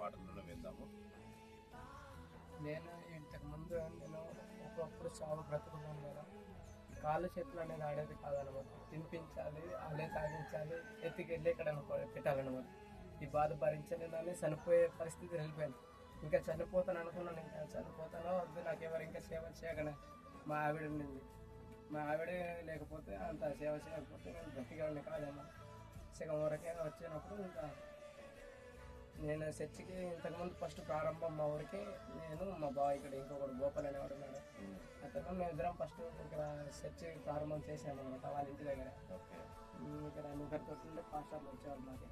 పాటలను విందాము. నేను ఇంతకుముందు ఒకప్పుడు చావు బ్రతుకున్నాను కదా, కాళ్ళు చేతులు అనేది ఆడేది కాదనమాట. తినిపించాలి, అల్లే తాగించాలి, ఎత్తికెళ్ళి ఇక్కడ పెట్టాలన్నమాట. ఈ బాధ భరించలేదని చనిపోయే పరిస్థితి వెళ్ళిపోయాను. ఇంకా చనిపోతాను అనుకున్నాను. ఇంకా చనిపోతానో వద్దు, నాకెవరు ఇంకా సేవ చేయగానే మా ఆవిడ ఉండింది. మా ఆవిడే లేకపోతే అంత సేవ చేయకపోతే నేను గట్టిగా ఉండే కాదేమో. సగం వరకే వచ్చినప్పుడు ఇంకా నేను చర్చికి ఇంతకుముందు ఫస్ట్ ప్రారంభం మా ఊరికి నేను మా బావ ఇక్కడ ఇంకొకటి గోపాల్ అనేవాడు ఉన్నాడు. అతను మేము ఇద్దరం ఫస్ట్ ఇక్కడ చర్చి ప్రారంభం చేసాము అనమాట వాళ్ళ ఇంటి దగ్గర. ఇక్కడ నూకరితో ఉండే పాస్టర్లు వచ్చేవాళ్ళు మాకు.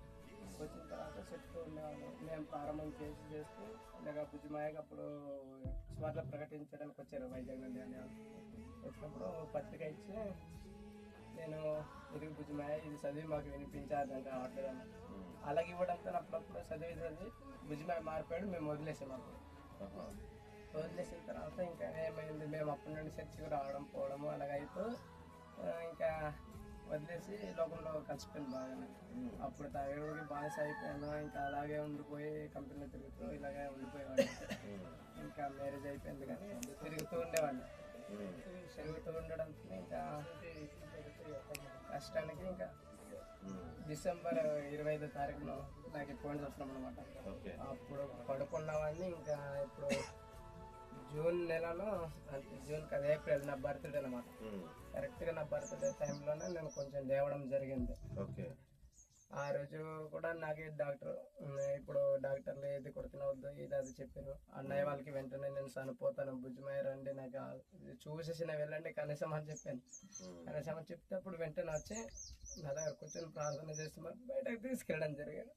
వచ్చిన తర్వాత చర్చితో ఉండేవాళ్ళు. మేము ప్రారంభం చేస్తూ ఇలాగ బుజ్జిమాయగా అప్పుడు స్వార్థ ప్రకటించడానికి వచ్చారు వైజాగ్ నుండి అనేవాళ్ళు. వచ్చినప్పుడు పత్రిక ఇచ్చి నేను ఇది బుజ్జిమాయ ఇది చదివి మాకు వినిపించాలంటే రావట్లేదు అన్న. అలాగే ఇవ్వడంతో అప్పుడప్పుడు చదివి బుజ్జిమాయ మారిపోయాడు. మేము వదిలేసాం. అప్పుడు వదిలేసిన తర్వాత ఇంకా ఏమైంది, మేము అప్పటి నుండి చర్చికి రావడం పోవడము అలాగైతే ఇంకా వదిలేసి లోకంలో కలిసిపోయింది బాగానే. అప్పుడు తాగేవాడికి బానిస అయిపోయాను. ఇంకా అలాగే ఉండిపోయి కంపెనీలో తిరుగుతూ ఇలాగే ఉండిపోయేవాడిని. ఇంకా మ్యారేజ్ అయిపోయింది కానీ తిరుగుతూ ఉండేవాడిని. తిరుగుతూ ఉండడంతో ఇంకా కష్టానికి ఇంకా డిసెంబర్ 25వ తారీఖున నాకు ఫోన్ చేస్తున్నాం అనమాట. అప్పుడు పడుకున్నవాడిని. ఇంకా ఇప్పుడు జూన్ నెలలో జూన్ కదా ఏప్రిల్ నా బర్త్డే అనమాట. కరెక్ట్గా నా బర్త్డే టైంలోనే నేను కొంచెం లేవడం జరిగింది. ఆ రోజు కూడా నాకే డాక్టర్ ఇప్పుడు డాక్టర్లు ఏది కొడుతున్నవద్దు ఇది అది చెప్పారు. అన్నయ్య వాళ్ళకి వెంటనే నేను చనిపోతాను బుజ్జిమాయ రండి నాకు చూసేసిన వెళ్ళండి కనీసం అని చెప్పాను. కనీసం అని చెప్తే అప్పుడు వెంటనే వచ్చి నా దగ్గర కూర్చొని ప్రార్థన చేస్తే బయటకు తీసుకెళ్ళడం జరిగింది.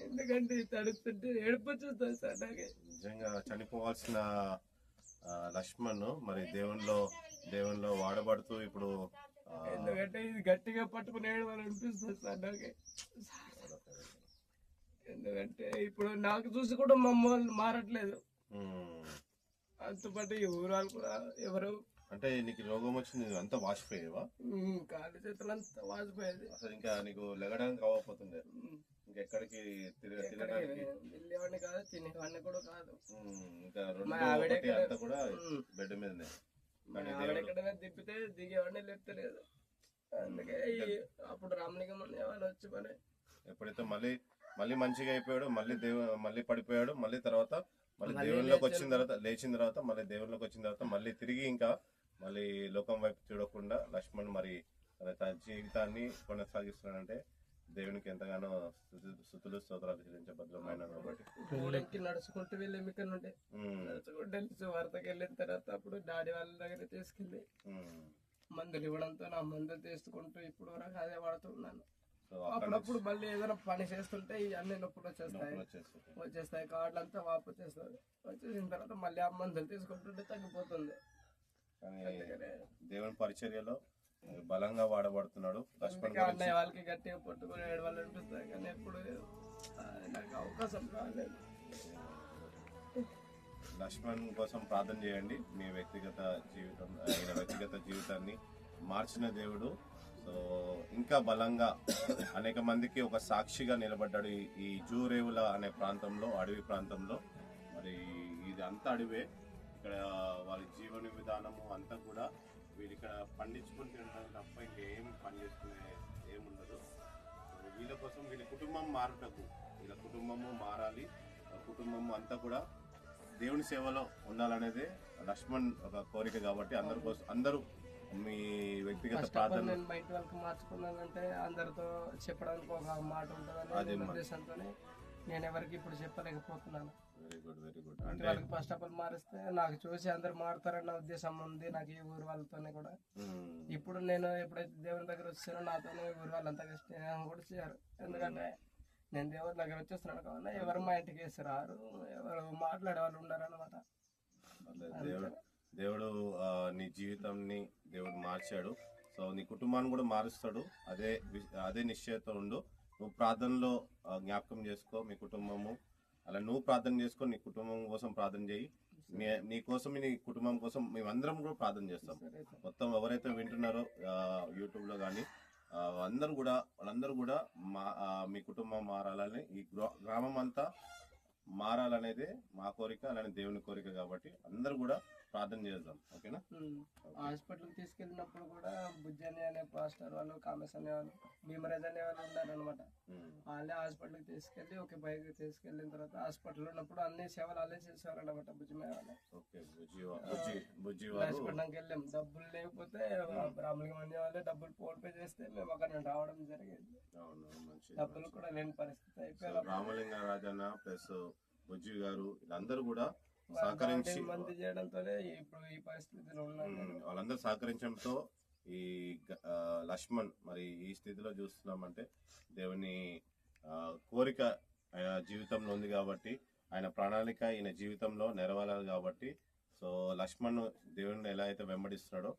ఎందుకంటే తడుస్తుంటే ఏడుపు వచ్చేస్తుంది సార్ నాకు. నిజంగా చనిపోవాల్సిన లక్ష్మణ్ మరి దేవునిలో వాడబడుతూ ఇప్పుడు ఎందుకంటే ఇది గట్టిగా పట్టుకుని ఏడవాలి అనిపిస్తుంది సార్ నాకు. ఎందుకంటే ఇప్పుడు నాకు చూసి కూడా మా అమ్మ వాళ్ళు మారట్లేదు. అంతపాటు ఈ ఊరు వాళ్ళు కూడా ఎవరు అంటే నీకు రోగం వచ్చింది అంతా వాసిపోయేవా? కాళ్ళు చేతులు అంతా వాసిపోయేది. అసలు ఇంకా నీకు లెగడానికి అవ్వకపోతుండే, ఇంకెక్కడికి వెళ్ళేవాడిని కాదు, తినేవాడిని కూడా కాదు. ఇంకా అంతా కూడా బెడ్ మీదనే ఎక్కడైనా దిప్పితే దిగేవాడిని లేపుతలేదు. అందుకే అప్పుడు రామలింగం వాళ్ళు వచ్చి పని ఎప్పుడైతే మళ్ళీ మంచిగా అయిపోయాడు, మళ్ళీ పడిపోయాడు, మళ్ళీ దేవుళ్ళలోకి వచ్చిన తర్వాత లేచిన తర్వాత దేవుళ్ళలోకి వచ్చిన తర్వాత మళ్ళీ తిరిగి ఇంకా మళ్ళీ లోకం వైపు చూడకుండా లక్ష్మణ్ మరి తన జీవితాన్ని కొనసాగిస్తున్నాడంటే దేవునికి ఎంతగానో స్తుతులు స్తోత్రాలు చెల్లించబద్ధమైన కాబట్టి నడుచుకుంటూ వెళ్ళి ఇక్కడ నుండి నడుచుకుంటూ వార్తకి వెళ్ళిన తర్వాత అప్పుడు డాడీ వాళ్ళ దగ్గర తీసుకెళ్ళి మందులు ఇవ్వడంతో నా మందులు తీసుకుంటూ ఇప్పుడు వరకు అదే వాడుతున్నాను. అప్పుడప్పుడు మళ్ళీ ఏదైనా పని చేస్తుంటే అన్ని నొప్పులు వచ్చేస్తాయి కాళ్ళంతా వాపు వచ్చేస్తుంది. వచ్చేసిన తర్వాత మళ్ళీ ఆ మందులు తీసుకుంటుంటే తగ్గిపోతుంది. దేవుని పరిచర్యలో బలంగా వాడబడుతున్నాడు. అన్నయ్య వాళ్ళకి గట్టిగా పట్టుకుని ఏడవాలి అనిపిస్తుంది కానీ ఎప్పుడు నాకు అవకాశం రాలేదు. లక్ష్మణ్ కోసం ప్రార్థన చేయండి. మీ వ్యక్తిగత జీవితాన్ని మార్చిన దేవుడు సో ఇంకా బలంగా అనేక మందికి ఒక సాక్షిగా నిలబడ్డాడు. ఈ జూరేవుల అనే ప్రాంతంలో, అడవి ప్రాంతంలో, మరి ఇది అంతా అడవే. ఇక్కడ వాళ్ళ జీవన విధానము అంతా కూడా వీళ్ళు ఇక్కడ పండించుకొని తినడం తప్ప ఇంకేం పని చేసుకునే ఏముండదు. వీళ్ళ కోసం వీళ్ళ కుటుంబం వీళ్ళ కుటుంబము మారాలి. కుటుంబం అంతా కూడా దేవుని సేవలో ఉండాలనేదే లక్ష్మణ్ ఒక కోరిక. కాబట్టి అందరూ మీ వ్యక్తిగత ప్రార్థన బయట వాళ్ళకి మార్చుకున్నానంటే అందరితో చెప్పడానికి ఒక మాట ఉంటుందని ఉద్దేశంతో నేను ఎవరికి ఇప్పుడు చెప్పలేకపోతున్నాను. Very good. అంటే వాళ్ళకి ఫస్ట్ ఆఫ్ ఆల్ మారిస్తే నాకు చూసి అందరు మారుతారన్న ఉద్దేశం ఉంది నాకు ఈ ఊరు వాళ్ళతోనే కూడా. ఇప్పుడు నేను ఎప్పుడైతే దేవుని దగ్గర వచ్చానో నాతోనే ఊరు వాళ్ళంతా స్నేహం కూడా చేయరు. ఎందుకంటే నేను దేవుని దగ్గర వచ్చేస్తున్నాను కావాలా ఎవరు మా ఇంటికి వేస్తారు, ఎవరు మాట్లాడే వాళ్ళు ఉండరు అనమాట. దేవుడు నీ జీవితాన్ని దేవుడు మార్చాడు. సో నీ కుటుంబాన్ని కూడా మారుస్తాడు. అదే నిశ్చయత ఉండు. నువ్వు ప్రార్థనలో జ్ఞాపకం చేసుకో మీ కుటుంబము. అలా నువ్వు ప్రార్థన చేసుకో, నీ కుటుంబం కోసం ప్రార్థన చేయి. నీ కోసం నీ కుటుంబం కోసం మేమందరం కూడా ప్రార్థన చేస్తాం. మొత్తం ఎవరైతే వింటున్నారో యూట్యూబ్లో కానీ వాళ్ళందరూ కూడా మీ కుటుంబం మారాలని, ఈ గ్రామం అంతా మారాలనేదే మా కోరిక, అలానే దేవుని కోరిక. కాబట్టి అందరూ కూడా ప్రార్థన చేద్దాం. ఓకేనా? హాస్పిటల్కి తీసుకెళ్ళినప్పుడు కూడా బుజ్జని అనే పాస్టర్ వాళ్ళు, కామేశ్ అనే వాళ్ళు, భీమరాజ్ అనే వాళ్ళు ఉన్నారనమాట. వాళ్ళే హాస్పిటల్కి తీసుకెళ్ళి ఒక బైక్ తీసుకెళ్ళిన తర్వాత హాస్పిటల్ ఉన్నప్పుడు అన్ని సేవలు వాళ్ళే చేసేవారు అనమాట. బుజ్జిమే వాళ్ళే. హాస్పిటల్కి వెళ్ళాం, డబ్బులు లేకపోతే రాములకి మంది వాళ్ళే డబ్బులు ఫోన్ పే చేస్తే మేము అక్కడ రావడం జరిగింది. డబ్బులు కూడా లేని పరిస్థితి అయిపోయింది. రామలింగ రాజన్న ప్లస్ బుజ్జి గారు వీళ్ళందరూ కూడా సహకరించి మంది చేయడంతోనే ఇప్పుడు ఈ పరిస్థితిలో ఉన్నాను. వాళ్ళందరూ సహకరించడంతో ఈ లక్ష్మణ్ మరి ఈ స్థితిలో చూస్తున్నామంటే దేవుని కోరిక ఆయన జీవితంలో ఉంది కాబట్టి, ఆయన ప్రణాళిక ఈయన జీవితంలో నెరవేరాలి కాబట్టి, సో లక్ష్మణ్ దేవుని ఎలా అయితే వెంబడిస్తున్నాడో,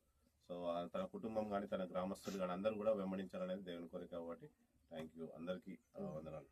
సో తన కుటుంబం కానీ తన గ్రామస్తులు కానీ అందరూ కూడా వెంబడించాలనేది దేవుని కోరిక. కాబట్టి థ్యాంక్ యూ, అందరికీ వందనాలు.